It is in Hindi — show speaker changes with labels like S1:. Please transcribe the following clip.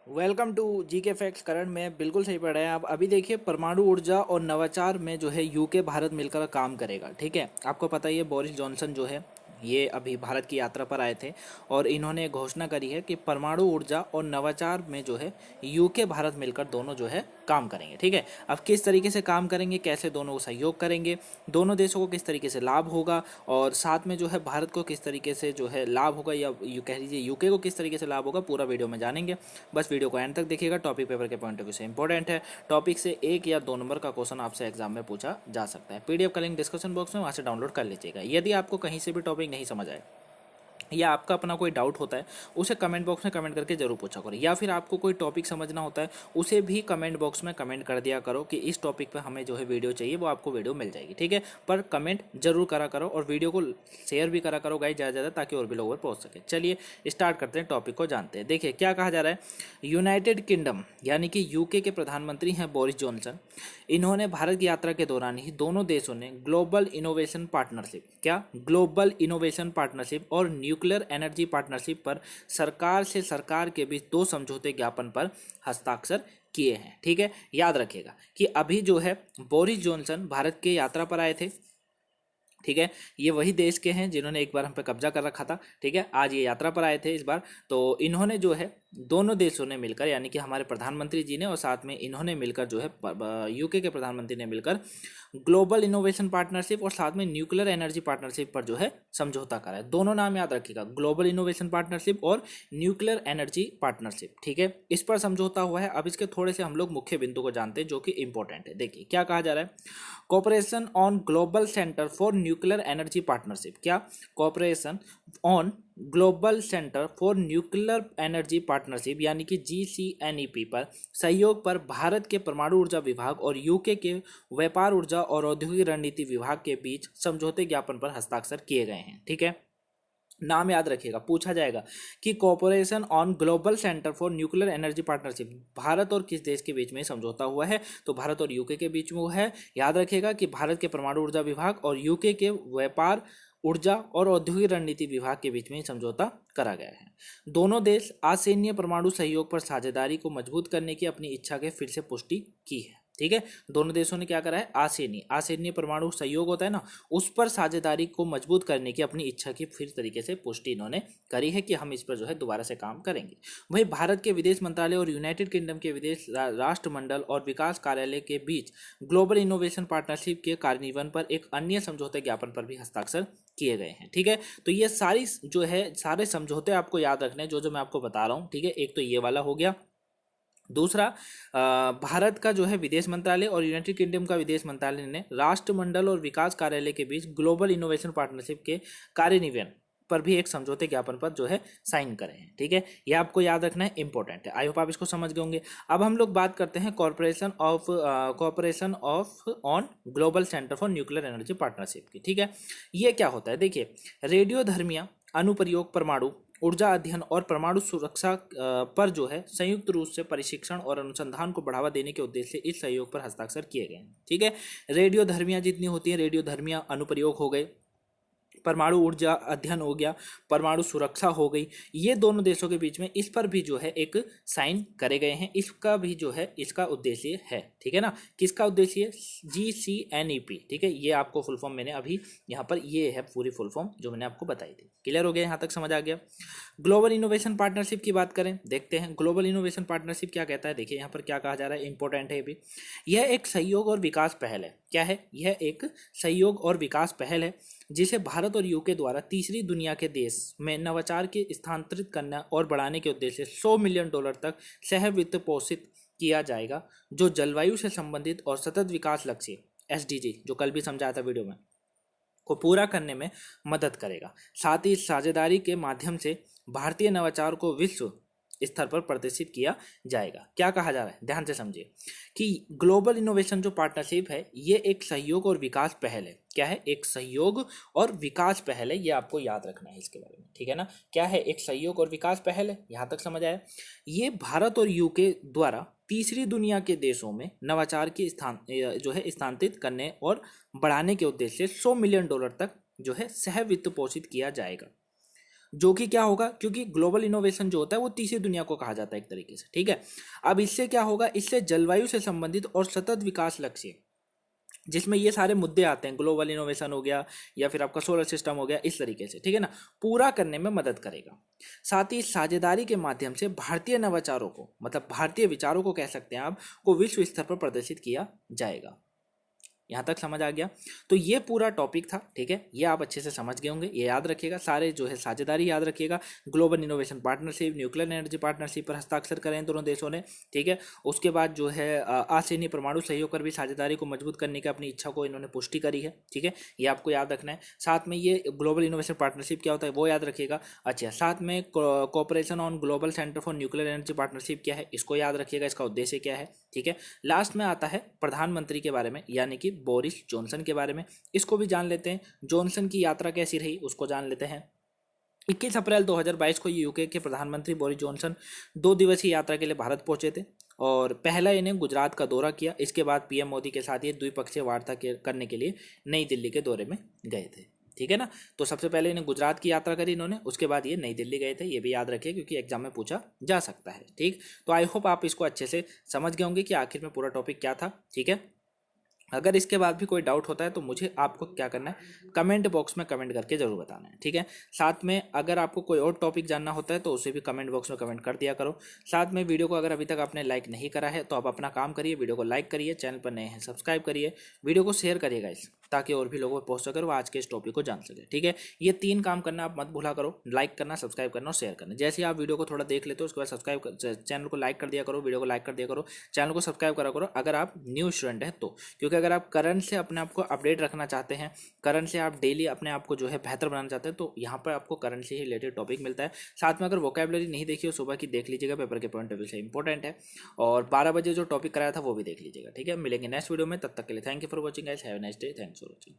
S1: वेलकम टू जी के फैक्ट्स। करण में बिल्कुल सही पढ़ रहे हैं आप। अभी देखिए, परमाणु ऊर्जा और नवाचार में जो है यूके भारत मिलकर काम करेगा। ठीक है, आपको पता ही है बोरिस जॉनसन जो है ये अभी भारत की यात्रा पर आए थे और इन्होंने घोषणा करी है कि परमाणु ऊर्जा और नवाचार में जो है यूके भारत मिलकर दोनों जो है काम करेंगे। ठीक है, अब किस तरीके से काम करेंगे, कैसे दोनों को सहयोग करेंगे, दोनों देशों को किस तरीके से लाभ होगा और साथ में जो है भारत को किस तरीके से जो है लाभ होगा या यू कह लीजिए यूके को किस तरीके से लाभ होगा, पूरा वीडियो में जानेंगे। बस वीडियो को एंड तक देखिएगा। टॉपिक पेपर के पॉइंट ऑफ व्यू से इंपॉर्टेंट है। टॉपिक से 1 या 2 नंबर का क्वेश्चन आपसे एग्जाम में पूछा जा सकता है। पीडीएफ का लिंक डिस्क्रिप्शन बॉक्स में, वहाँ से डाउनलोड कर लीजिएगा। यदि आपको कहीं से भी टॉपिक नहीं समझ आए या आपका अपना कोई डाउट होता है उसे कमेंट बॉक्स में कमेंट करके जरूर पूछा करो, या फिर आपको कोई टॉपिक समझना होता है उसे भी कमेंट बॉक्स में कमेंट कर दिया करो कि इस टॉपिक पे हमें जो है वीडियो चाहिए, वो आपको वीडियो मिल जाएगी। ठीक है, पर कमेंट जरूर करा करो और वीडियो को शेयर भी करा करो गाइस ज़्यादा ज़्यादा, ताकि और भी लोगों पर पहुंच सके। चलिए स्टार्ट करते हैं, टॉपिक को जानते हैं। देखिए क्या कहा जा रहा है। यूनाइटेड किंगडम यानी कि यूके के प्रधानमंत्री हैं बोरिस जॉनसन। इन्होंने भारत की यात्रा के दौरान ही दोनों देशों ने ग्लोबल इनोवेशन पार्टनरशिप, क्या ग्लोबल इनोवेशन पार्टनरशिप और न्यूक्लियर एनर्जी पार्टनरशिप पर सरकार से सरकार के बीच 2 समझौते ज्ञापन पर हस्ताक्षर किए हैं। ठीक है, याद रखिएगा कि अभी जो है बोरिस जॉनसन भारत के यात्रा पर आए थे। ठीक है, ये वही देश के हैं जिन्होंने एक बार हम पे कब्जा कर रखा था। ठीक है, आज ये यात्रा पर आए थे इस बार। तो इन्होंने जो है दोनों देशों ने मिलकर, यानी कि हमारे प्रधानमंत्री जी ने और साथ में इन्होंने मिलकर जो है यूके के प्रधानमंत्री ने मिलकर ग्लोबल इनोवेशन पार्टनरशिप और साथ में न्यूक्लियर एनर्जी पार्टनरशिप पर जो है समझौता करा है। दोनों नाम याद रखिएगा, ग्लोबल इनोवेशन पार्टनरशिप और न्यूक्लियर एनर्जी पार्टनरशिप। ठीक है, इस पर समझौता हुआ है। अब इसके थोड़े से हम लोग मुख्य बिंदु को जानते हैं जो कि इंपॉर्टेंट है। देखिए क्या कहा जा रहा है। Cooperation on global centre for nuclear energy partnership, क्या cooperation on global centre for nuclear energy partnership यानी कि GCNEP पर सहयोग पर भारत के परमाणु ऊर्जा विभाग और यूके के व्यापार ऊर्जा और औद्योगिक रणनीति विभाग के बीच समझौते ज्ञापन पर हस्ताक्षर किए गए हैं। ठीक है, नाम याद रखिएगा, पूछा जाएगा कि cooperation on global centre for nuclear energy partnership Bharat और किस देश के बीच में समझौता हुआ है, तो भारत और यूके के बीच में हुआ है। याद रखिएगा कि भारत के परमाणु ऊर्जा विभाग और यूके के व्यापार ऊर्जा और औद्योगिक रणनीति विभाग के बीच में समझौता करा गया है। दोनों देश आसन्य परमाणु सहयोग पर साझेदारी को मजबूत करने की अपनी इच्छा के फिर से पुष्टि की है। ठीक है, दोनों देशों ने क्या करा है, आसन्य परमाणु सहयोग होता है ना, उस पर साझेदारी को मजबूत करने की अपनी इच्छा की फिर तरीके से पुष्टि इन्होंने करी है कि हम इस पर जो है दोबारा से काम करेंगे। वहीं भारत के विदेश मंत्रालय और यूनाइटेड किंगडम के विदेश राष्ट्रमंडल और विकास कार्यालय के बीच ग्लोबल इनोवेशन पार्टनरशिप के कार्यान्वयन पर एक अन्य समझौते ज्ञापन पर भी हस्ताक्षर किए गए हैं। ठीक है, तो ये सारी जो है सारे समझौते आपको याद रखने हैं जो मैं आपको बता रहा हूँ। ठीक है, एक तो ये वाला हो गया। दूसरा, भारत का जो है विदेश मंत्रालय और यूनाइटेड किंगडम का विदेश मंत्रालय ने राष्ट्रमंडल और विकास कार्यालय के बीच ग्लोबल इनोवेशन पार्टनरशिप के कार्यान्वयन पर भी एक समझौते ज्ञापन पर जो है साइन करे हैं। ठीक है, ये आपको याद रखना है, इंपॉर्टेंट है। आई होप आप इसको समझ गए होंगे। अब हम लोग बात करते हैं corporation of on global centre for nuclear energy partnership की। ठीक है, ये क्या होता है, देखिए रेडियोधर्मिया अनुप्रयोग परमाणु ऊर्जा अध्ययन और परमाणु सुरक्षा पर जो है संयुक्त रूप से प्रशिक्षण और अनुसंधान को बढ़ावा देने के उद्देश्य से इस सहयोग पर हस्ताक्षर किए गए हैं। ठीक है, रेडियोधर्मियाँ जितनी होती हैं, रेडियोधर्मियाँ अनुप्रयोग हो गए, परमाणु ऊर्जा अध्ययन हो गया, परमाणु सुरक्षा हो गई, ये दोनों देशों के बीच में इस पर भी जो है एक साइन करे गए हैं। इसका भी जो है इसका उद्देश्य है। ठीक है ना, किसका उद्देश्य, GCNEP। ठीक है, ये आपको फुल फॉर्म मैंने अभी यहाँ पर ये है पूरी फुल फॉर्म जो मैंने आपको बताई थी। क्लियर हो गया, यहाँ तक समझ आ गया। ग्लोबल इनोवेशन पार्टनरशिप की बात करें, देखते हैं ग्लोबल इनोवेशन पार्टनरशिप क्या कहता है। देखिए यहाँ पर क्या कहा जा रहा है, इंपॉर्टेंट है भी। यह एक सहयोग और विकास पहल है। क्या है, यह एक सहयोग और विकास पहल है जिसे भारत और यूके द्वारा तीसरी दुनिया के देश में नवाचार के स्थानांतरित करना और बढ़ाने के उद्देश्य से $100 मिलियन तक सह वित्त पोषित किया जाएगा, जो जलवायु से संबंधित और सतत विकास लक्ष्य SDG जो कल भी समझाया था वीडियो में को पूरा करने में मदद करेगा। साथ ही साझेदारी के माध्यम से भारतीय नवाचार को विश्व स्तर पर प्रदर्शित किया जाएगा। क्या कहा जा रहा है, ध्यान से समझिए कि ग्लोबल इनोवेशन जो पार्टनरशिप है ये एक सहयोग और विकास पहल है। क्या है, एक सहयोग और विकास पहल है, ये आपको याद रखना है इसके बारे में। ठीक है ना, क्या है, एक सहयोग और विकास पहल है, यहाँ तक समझ आया। ये भारत और यूके द्वारा तीसरी दुनिया के देशों में नवाचार की स्थान जो है स्थानांतरित करने और बढ़ाने के उद्देश्य से $100 मिलियन तक जो है सह वित्त पोषित किया जाएगा। जो कि क्या होगा, क्योंकि ग्लोबल इनोवेशन जो होता है वो तीसरी दुनिया को कहा जाता है एक तरीके से, ठीक है। अब इससे क्या होगा, इससे जलवायु से संबंधित और सतत विकास लक्ष्य, जिसमें ये सारे मुद्दे आते हैं, ग्लोबल इनोवेशन हो गया या फिर आपका सोलर सिस्टम हो गया, इस तरीके से, ठीक है ना, पूरा करने में मदद करेगा। साथ ही साझेदारी के माध्यम से भारतीय नवाचारों को, मतलब भारतीय विचारों को कह सकते हैं आप, को विश्व स्तर पर प्रदर्शित किया जाएगा। यहाँ तक समझ आ गया। तो ये पूरा टॉपिक था, ठीक है, ये आप अच्छे से समझ गए होंगे। ये याद रखिएगा, सारे जो है साझेदारी याद रखिएगा, global innovation partnership, nuclear energy partnership पर हस्ताक्षर करें दोनों देशों ने, ठीक है। उसके बाद जो है आसियानी परमाणु सहयोग पर भी साझेदारी को मजबूत करने की अपनी इच्छा को इन्होंने पुष्टि करी है, ठीक है, ये आपको याद रखना है। साथ में ये ग्लोबल इनोवेशन पार्टनरशिप क्या होता है वो याद रखिएगा। अच्छा, साथ में cooperation on global centre for nuclear energy partnership क्या है, इसको याद रखिएगा, इसका उद्देश्य क्या है, ठीक है। लास्ट में आता है प्रधानमंत्री के बारे में, यानी कि बोरिस जॉनसन के बारे में, इसको भी जान लेते हैं। जॉनसन की यात्रा कैसी रही उसको जान लेते हैं। 21 अप्रैल 2022 को यूके के प्रधानमंत्री बोरिस जॉनसन 2 दिवसीय यात्रा के लिए भारत पहुंचे थे और पहला इन्हें गुजरात का दौरा किया। इसके बाद पीएम मोदी के साथ ये द्विपक्षीय वार्ता करने के लिए नई दिल्ली के दौरे में गए थे, ठीक है ना। तो सबसे पहले इन्हें गुजरात की यात्रा करी इन्होंने, उसके बाद ये नई दिल्ली गए थे, ये भी याद रखिए क्योंकि एग्जाम में पूछा जा सकता है, ठीक। तो आई होप आप इसको अच्छे से समझ गए होंगे कि आखिर में पूरा टॉपिक क्या था, ठीक है। अगर इसके बाद भी कोई डाउट होता है तो मुझे आपको क्या करना है, कमेंट बॉक्स में कमेंट करके ज़रूर बताना है, ठीक है। साथ में अगर आपको कोई और टॉपिक जानना होता है तो उसे भी कमेंट बॉक्स में कमेंट कर दिया करो। साथ में वीडियो को अगर अभी तक आपने लाइक नहीं करा है तो आप अपना काम करिए, वीडियो को लाइक करिए, चैनल पर नए हैं सब्सक्राइब करिए, वीडियो को शेयर करिएगा इस, ताकि और भी लोगों को पहुंच सके और आज के इस टॉपिक को जान सके, ठीक है। ये 3 काम करना आप मत भूला करो, लाइक करना, सब्सक्राइब करना और शेयर करना। जैसे ही आप वीडियो को थोड़ा देख लेते हो उसके बाद सब्सक्राइब, चैनल को लाइक कर दिया करो, वीडियो को लाइक कर दिया करो, चैनल को सब्सक्राइब करा करो अगर आप न्यू स्टूडेंट हैं तो। क्योंकि अगर आप करंट से अपने आप को अपडेट रखना चाहते हैं, करंट से आप डेली अपने आप को जो है बेहतर बनाना चाहते हैं, तो यहाँ पर आपको करंट से ही रिलेटेड टॉपिक मिलता है। साथ में अगर वोकैबुलरी नहीं देखी हो सुबह की देख लीजिएगा, पेपर के पॉइंट ऑफ व्यू से इंपॉर्टेंट है। और 12 बजे जो टॉपिक कराया था वो भी देख लीजिएगा, ठीक है। मिलेंगे नेक्स्ट वीडियो में, तब तक के लिए thank you for watching guys, have a nice day, thanks for watching.